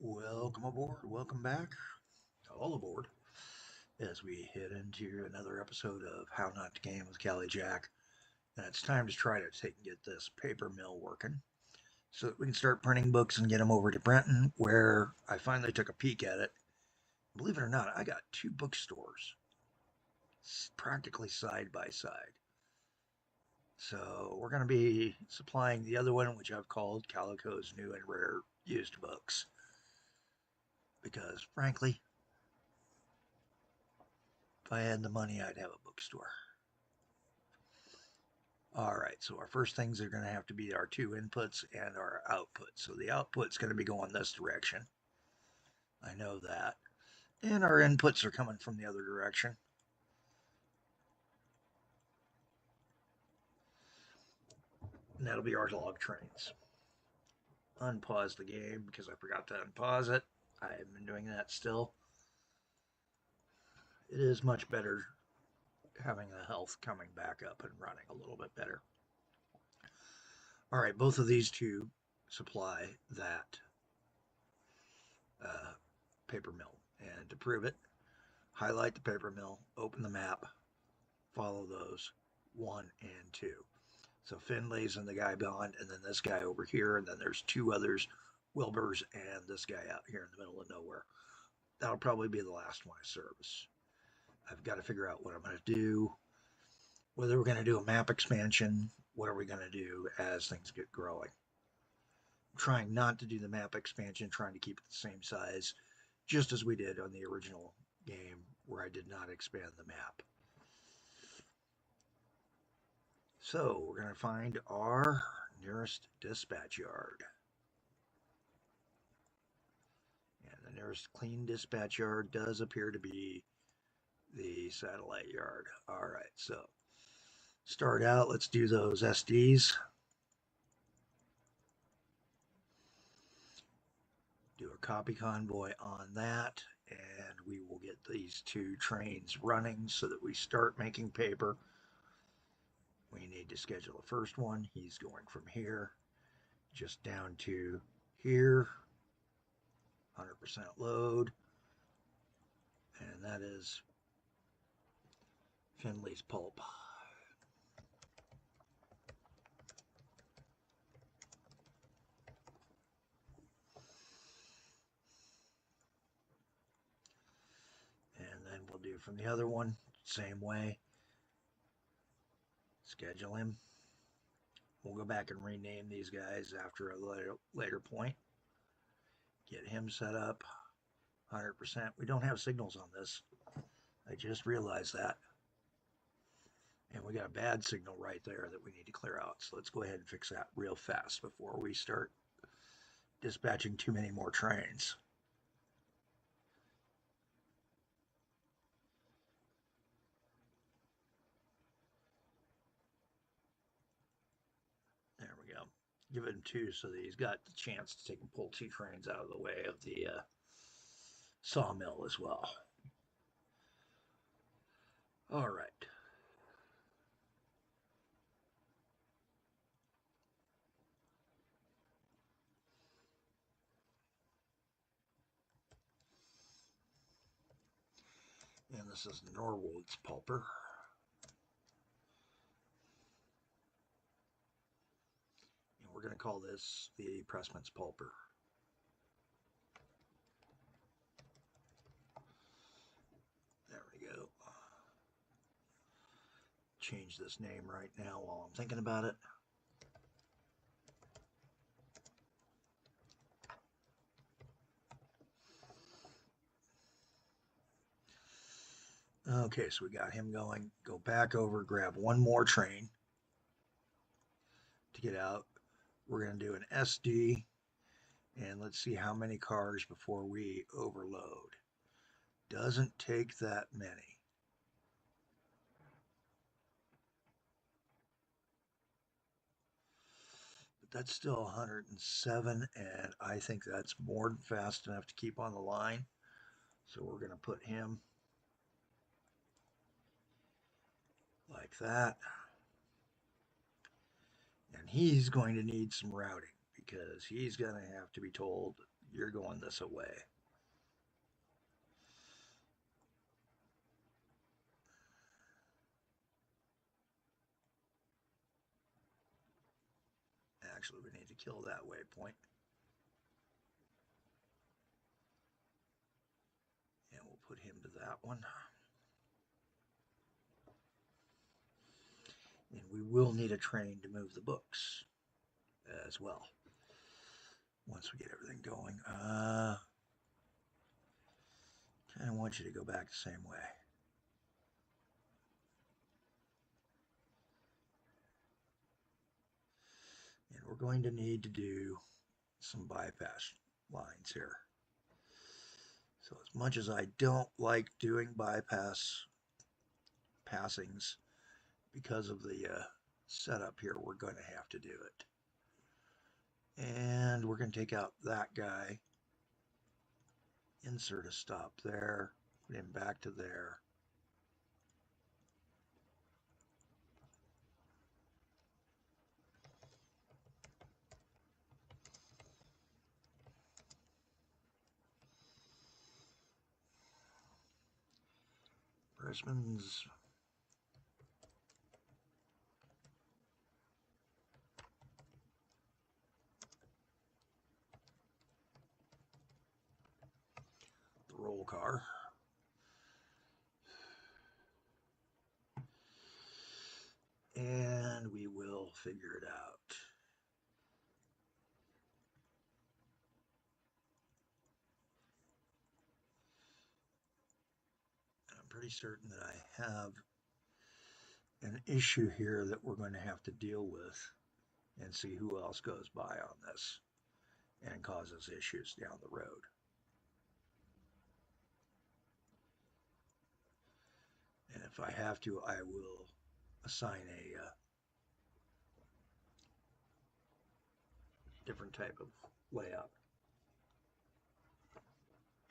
Welcome aboard, welcome back, all aboard, as we head into another episode of How Not to Game with Callie Jack. And it's time to try to get this paper mill working so that we can start printing books and get them over to Brenton, where I finally took a peek at it. Believe it or not, I got two bookstores practically side by side. So we're going to be supplying the other one, which I've called Calico's New and Rare Used Books. Because frankly, if I had the money, I'd have a bookstore. All right, so our first things are going to have to be our two inputs and our output. So the output's going to be going this direction. I know that. And our inputs are coming from the other direction. And that'll be our log trains. Unpause the game because I forgot to unpause it. I have been doing that still. It is much better having the health coming back up and running a little bit better. All right, both of these two supply that paper mill. And to prove it, highlight the paper mill, open the map, follow those 1 and 2. So Finley's and the guy beyond, and then this guy over here, and then there's two others, Wilbur's and this guy out here in the middle of nowhere. That'll probably be the last one I service. I've got to figure out what I'm going to do, whether we're going to do a map expansion, what are we going to do as things get growing. I'm trying not to do the map expansion, trying to keep it the same size, just as we did on the original game where I did not expand the map. So we're going to find our nearest dispatch yard. And the nearest clean dispatch yard does appear to be the satellite yard. All right, so start out, let's do those SDs. Do a copy convoy on that, and we will get these two trains running so that we start making paper. We need to schedule the first one. He's going from here just down to here, 100% load, and that is Finley's pulp. And then we'll do from the other one, same way. Schedule him. We'll go back and rename these guys after a later point. Get him set up 100%. We don't have signals on this. I just realized that. And we got a bad signal right there that we need to clear out. So let's go ahead and fix that real fast before we start dispatching too many more trains. There we go. Give him two so that he's got the chance to take and pull two trains out of the way of the sawmill as well. All right. And this is Norwood's pulper. And we're going to call this the Pressman's pulper. There we go. Change this name right now while I'm thinking about it. Okay, so we got him going. Go back over, grab one more train to get out. We're going to do an SD, and let's see how many cars before we overload. Doesn't take that many. But that's still 107, and I think that's more than fast enough to keep on the line. So we're going to put him like that. And he's going to need some routing because he's going to have to be told you're going this away. Actually, we need to kill that waypoint. And we'll put him to that one. And we will need a train to move the books as well. Once we get everything going. Kind of want you to go back the same way. And we're going to need to do some bypass lines here. So as much as I don't like doing bypass passings, because of the setup here, we're going to have to do it. And we're going to take out that guy, insert a stop there, put him back to there. Pressman's the roll car. And we will figure it out. I'm pretty certain that I have an issue here that we're going to have to deal with and see who else goes by on this and causes issues down the road. And if I have to, I will assign a different type of layout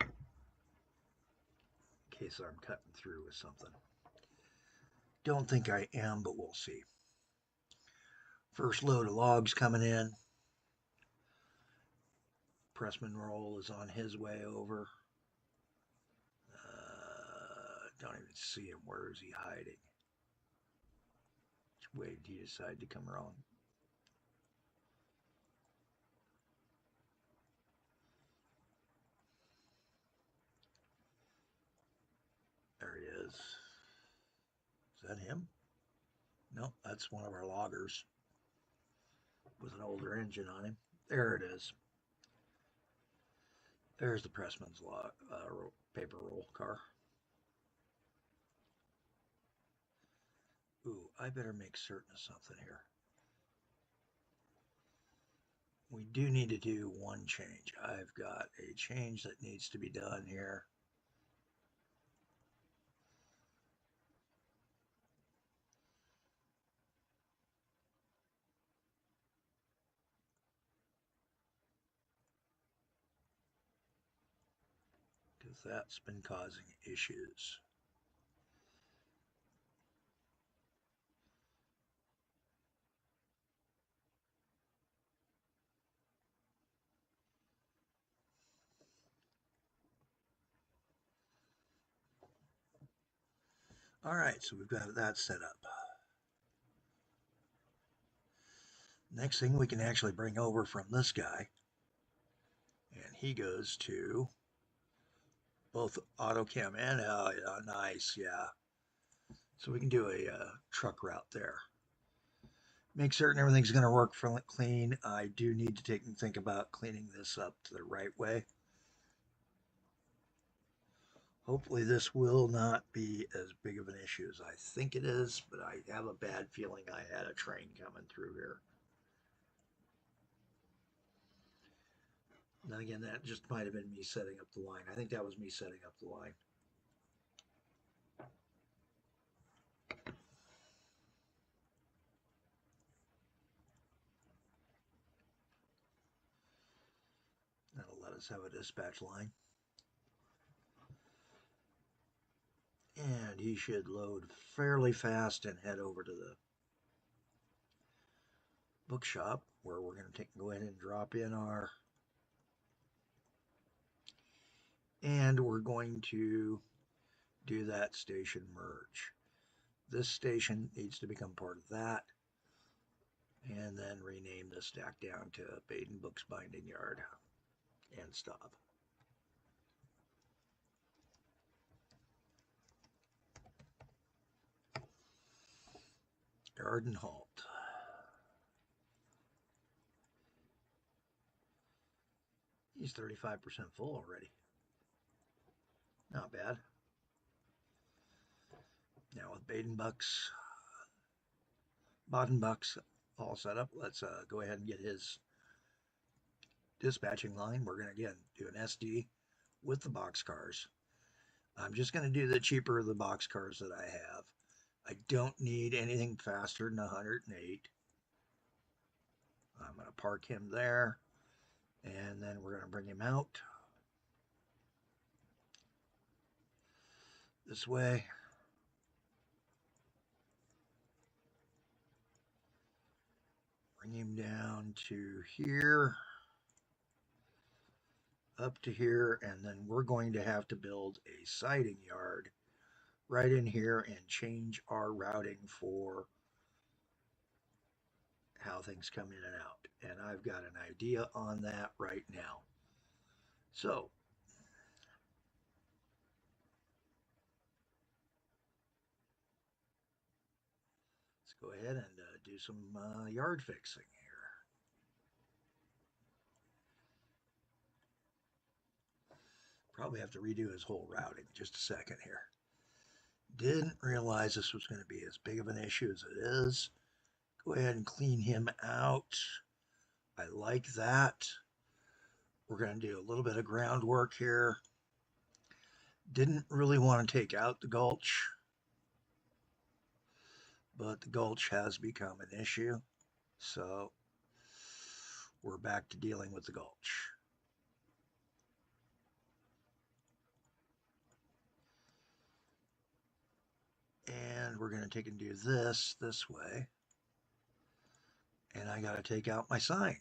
in case I'm cutting through with something. Don't think I am, but we'll see. First load of logs coming in. Pressman roll is on his way over. Don't even see him. Where is he hiding? Which way did he decide to come around? There he is. Is that him? No, that's one of our loggers with an older engine on him. There it is. There's the Pressman's paper roll car. Ooh, I better make certain of something here. We do need to do one change. I've got a change that needs to be done here. Because that's been causing issues. All right, so we've got that set up. Next thing we can actually bring over from this guy, and he goes to both AutoChem and nice, yeah. So we can do a truck route there. Make certain everything's going to work clean. I do need to think about cleaning this up to the right way. Hopefully this will not be as big of an issue as I think it is, but I have a bad feeling I had a train coming through here. Then again, that just might have been me setting up the line. I think that was me setting up the line. That'll let us have a dispatch line. And he should load fairly fast and head over to the bookshop where we're going to go ahead and drop in our And we're going to do that station merge. This station needs to become part of that. And then rename the stack down to Baden Books Binding Yard and stop. Garden halt. He's 35% full already. Not bad. Now with Baden Bucks, all set up, let's go ahead and get his dispatching line. We're going to, again, do an SD with the boxcars. I'm just going to do the cheaper of the boxcars that I have. I don't need anything faster than 108. I'm going to park him there, and then we're going to bring him out this way. Bring him down to here, up to here, and then we're going to have to build a siding yard right in here and change our routing for how things come in and out. And I've got an idea on that right now. So let's go ahead and do some yard fixing here. Probably have to redo his whole routing. Just a second here. Didn't realize this was going to be as big of an issue as it is. Go ahead and clean him out. I like that. We're going to do a little bit of groundwork here. Didn't really want to take out the gulch, but the gulch has become an issue. So we're back to dealing with the gulch. And we're going to take and do this way. And I got to take out my sign.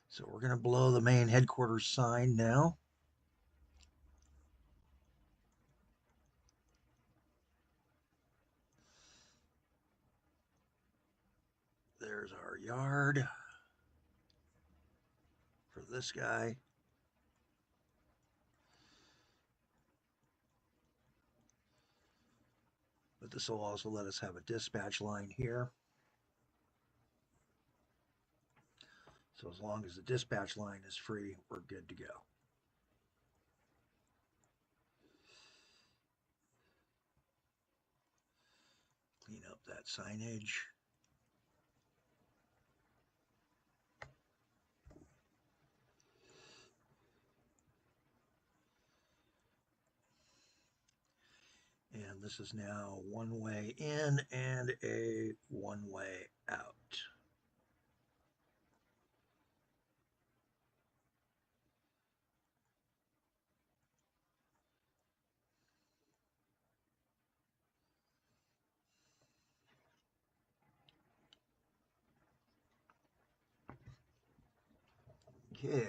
So we're going to blow the main headquarters sign now. There's our yard for this guy. But this will also let us have a dispatch line here. So as long as the dispatch line is free, we're good to go. Clean up that signage. And this is now one way in and a one way out. Okay,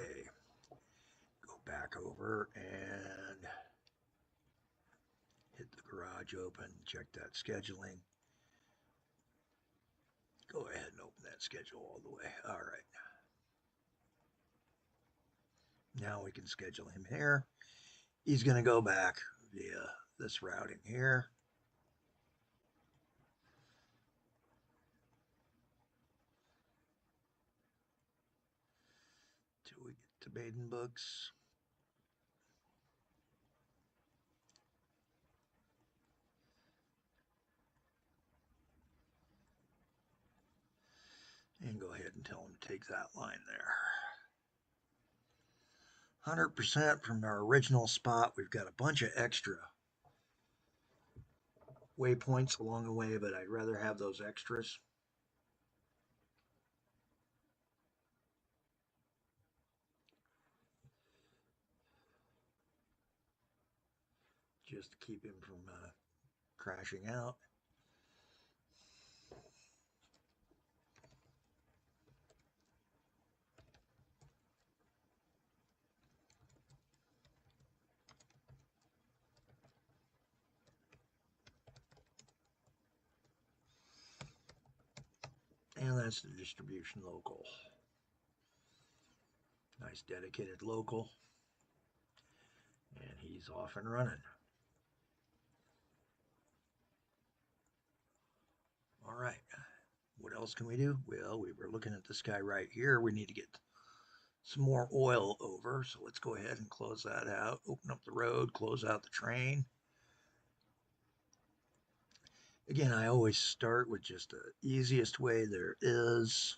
go back over and hit the garage open, check that scheduling. Go ahead and open that schedule all the way. All right. Now we can schedule him here. He's going to go back via this routing here. Till we get to Baden Books. And go ahead and tell him to take that line there. 100% from our original spot. We've got a bunch of extra waypoints along the way, but I'd rather have those extras. Just to keep him from crashing out. that's the distribution local. Nice dedicated local. And he's off and running. All right. What else can we do? Well, we were looking at this guy right here. We need to get some more oil over. So let's go ahead and close that out. Open up the road, close out the train. Again, I always start with just the easiest way there is.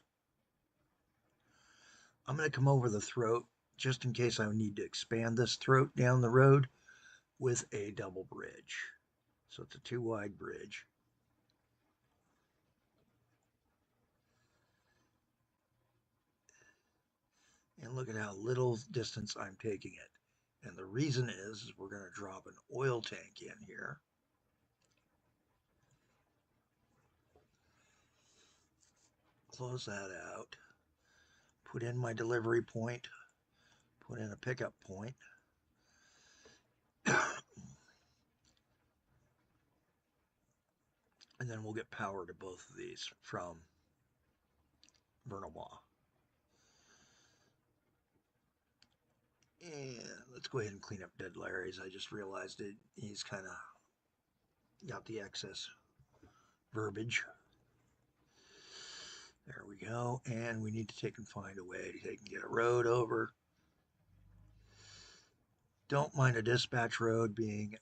I'm going to come over the throat just in case I need to expand this throat down the road with a double bridge. So it's a 2-wide bridge. And look at how little distance I'm taking it. And the reason is we're going to drop an oil tank in here. Close that out. Put in my delivery point. Put in a pickup point. And then we'll get power to both of these from Vernal. And let's go ahead and clean up Dead Larry's. I just realized he's kind of got the excess verbiage. There we go. And we need to take and find a way to take and get a road over. Don't mind a dispatch road being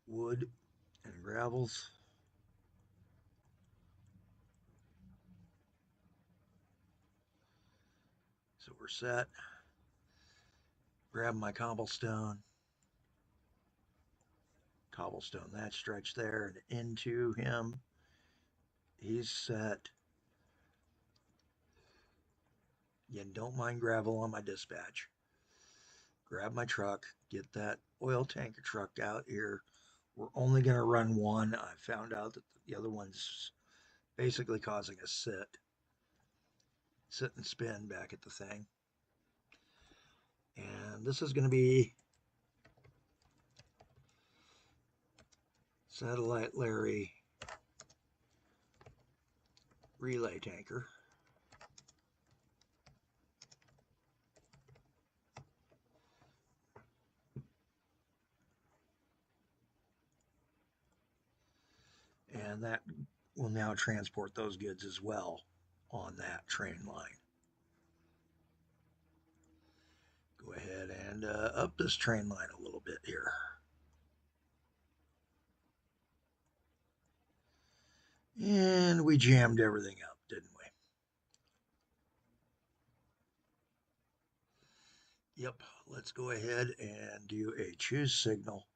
wood and gravels. So we're set. Grab my cobblestone. Cobblestone that stretch there and into him. He's set. Again, don't mind gravel on my dispatch. Grab my truck, get that oil tanker truck out here. We're only going to run one. I found out that the other one's basically causing a sit and spin back at the thing. And this is going to be Satellite Larry relay tanker. And that will now transport those goods as well on that train line. Go ahead and up this train line a little bit here. And we jammed everything up, didn't we? Yep, let's go ahead and do a choose signal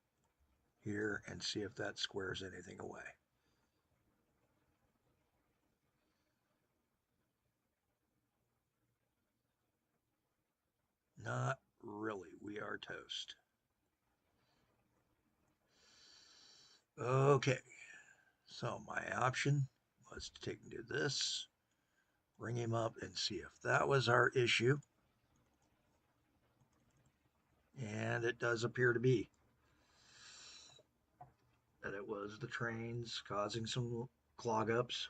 here and see if that squares anything away. Not really. We are toast. Okay. So my option was to take and do this, bring him up and see if that was our issue. And it does appear to be. That it was the trains causing some clog ups.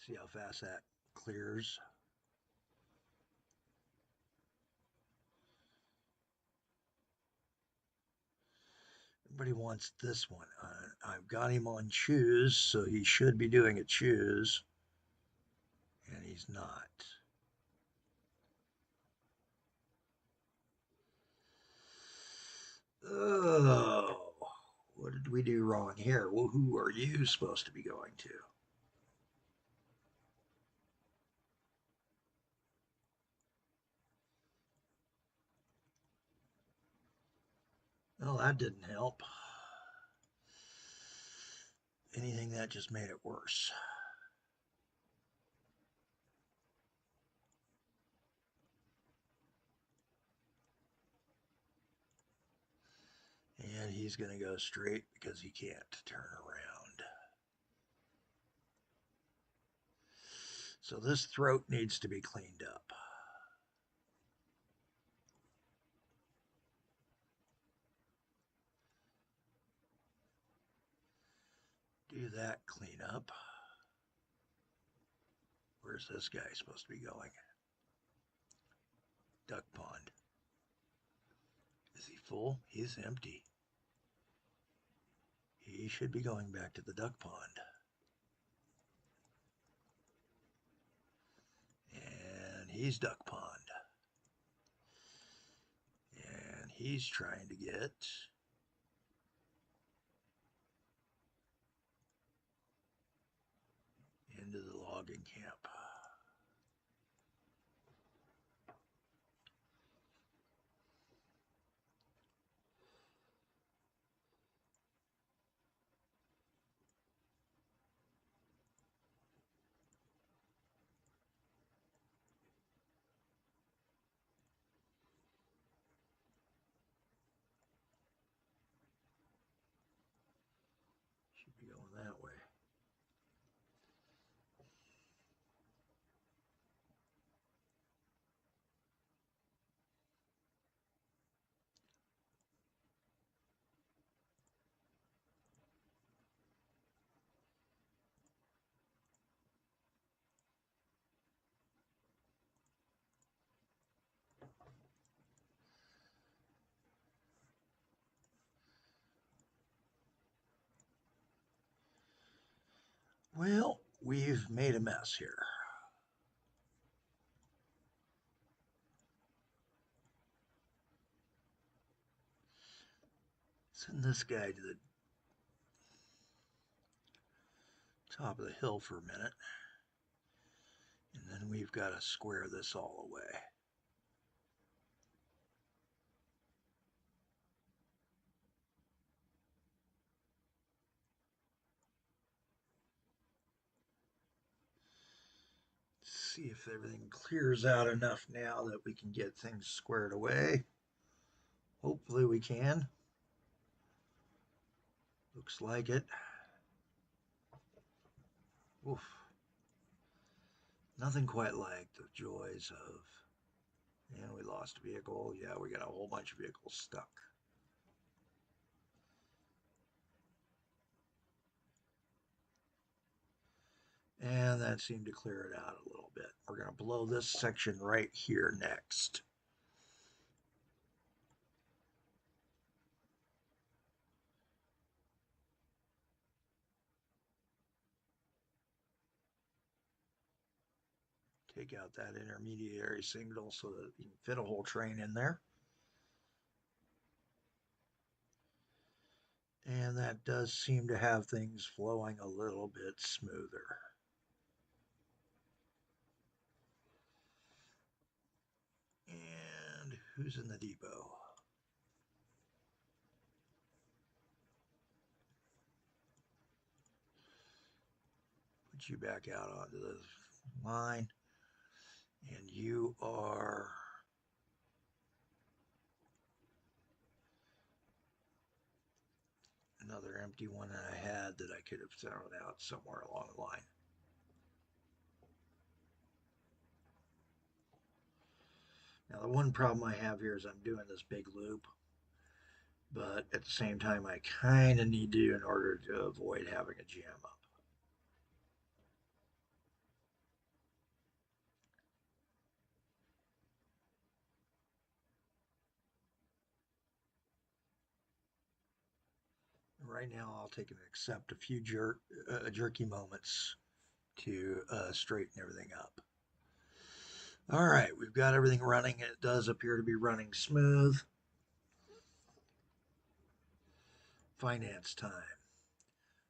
See how fast that clears. Everybody wants this one. I've got him on choose, so he should be doing a choose. And he's not. Oh, what did we do wrong here? Well, who are you supposed to be going to? Well, that didn't help. Anything that just made it worse. And he's going to go straight because he can't turn around. So this throat needs to be cleaned up. Do that cleanup. Where's this guy supposed to be going? Duck pond. Is he full? He's empty. He should be going back to the duck pond. And he's duck pond. And he's trying to get into the logging camp. Should be going that way. Well, we've made a mess here. Send this guy to the top of the hill for a minute. And then we've got to square this all away. See if everything clears out enough now that we can get things squared away. Hopefully we can. Looks like it. Oof. Nothing quite like the joys of, and we lost a vehicle. Yeah, we got a whole bunch of vehicles stuck. And that seemed to clear it out a little bit. We're going to blow this section right here next. Take out that intermediary signal so that you can fit a whole train in there. And that does seem to have things flowing a little bit smoother. And who's in the depot? Put you back out onto the line. And you are another empty one that I had that I could have thrown out somewhere along the line. Now the one problem I have here is I'm doing this big loop, but at the same time I kind of need to in order to avoid having a jam up. Right now I'll take and accept a few jerky moments to straighten everything up. All right, we've got everything running. It does appear to be running smooth. Finance time.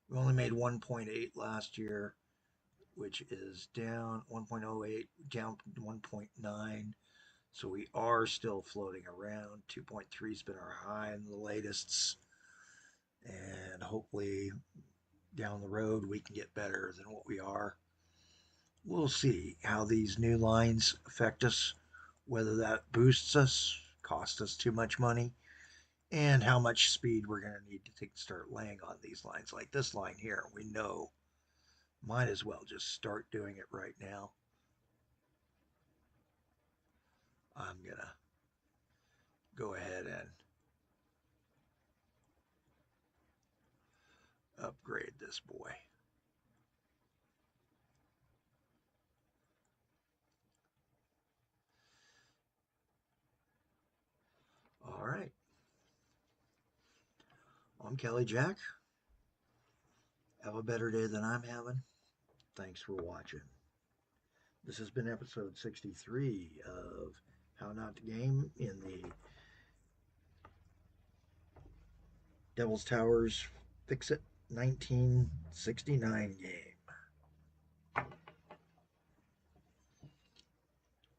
We only made 1.8 last year, which is down 1.08, down 1.9. So we are still floating around. 2.3 has been our high in the latest. And hopefully down the road we can get better than what we are. We'll see how these new lines affect us, whether that boosts us, costs us too much money, and how much speed we're going to need to start laying on these lines. Like this line here, we know might as well just start doing it right now. I'm going to go ahead and upgrade this boy. All right. I'm Kelly Jack. Have a better day than I'm having. Thanks for watching. This has been episode 63 of How Not to Game in the Devil's Towers Fixit 1969 game.